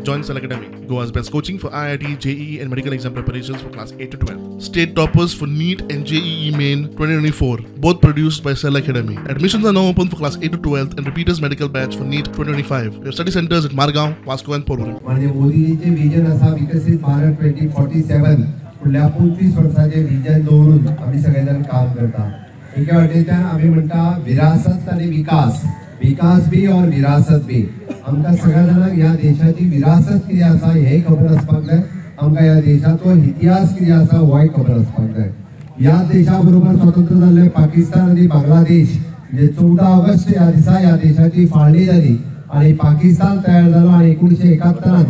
Join Select Academy, Goa's best coaching for IIT, JEE and medical exam preparations for class 8 to 12. State toppers for NEET and JEE Main 2024, both produced by Select Academy. Admissions are now open for class 8 to 12 and repeaters medical batch for NEET 2025. We have study centers at Margao, Vasco and Porvorim. माननीय मोदीजीचे vision असा विकसित भारत 2047 फुडल्या 25 वर्षाचे vision दवरून आम्ही सगळेजण काम करता. एका वाटेच्यान आम्ही म्हणटा विरासत आणि विकास भी और विरासत भी. आमकां सगळ्या जाणांक ह्या देशाची विरासत कितें आसा हेय खबर आसपाक जाय. आमकां ह्या देशाचो इतिहास कितें आसा होय खबर आसपाक जाय. ह्या देशा बरोबर स्वतंत्र जाल्ले पाकिस्तान आणि बांगलादेश म्हणजे 14 ऑगस्ट ह्या दिसा ह्या देशाची फाळणी जाली आणि पाकिस्तान तयार झालो आणि 1971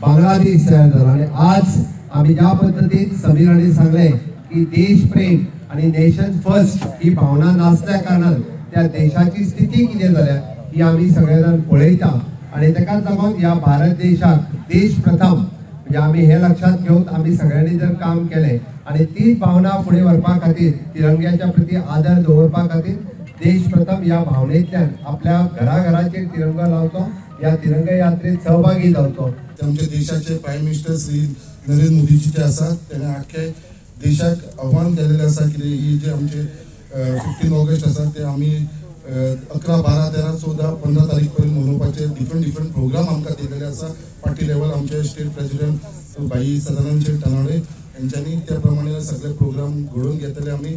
बांगलादेश तयार झाला. आणि आज आम्ही ज्या पद्धतीत समीराने सांगले की देश प्रेम आणि नेशन फर्स्ट ही भावना नासल्या कारणान त्या देशाची स्थिती कितें जाल्या ही आम्ही सगळेजण पळयता. आणि तेकाच लागून ह्या भारत देशाक देश प्रथम म्हणजे आम्ही हे लक्षात घेऊन आम्ही सगळ्यांनी जर काम केले आणि तीच भावना पुढे व्हरपा खातीर तिरंग्याच्या प्रती आदर दवरपा खातीर देश प्रथम या भावनेतल्यान आपल्या घराघराचेर तिरंगा लावतो. या तिरंगा यात्रेत सहभागी जावचो. आमच्या देशाचे प्राईम मिनिस्टर श्री नरेंद्र मोदीजी जे आसात त्याने आख्या देशाक आव्हान केलेले आसा की ही जे आमचे 15 ऑगस्ट आसा ते आम्ही 11, 12, 13, 14, 15 तारीख पर्यंत मनोवपाचे डिफरंट प्रोग्राम आमकां दिलेले आसा. पार्टी लेवल आमचे स्टेट प्रेसिडेंट भाई सदानंद शेठ तानावडे यांच्यानी त्या प्रमाणे सगळे प्रोग्राम घडोवन घेतले आम्ही.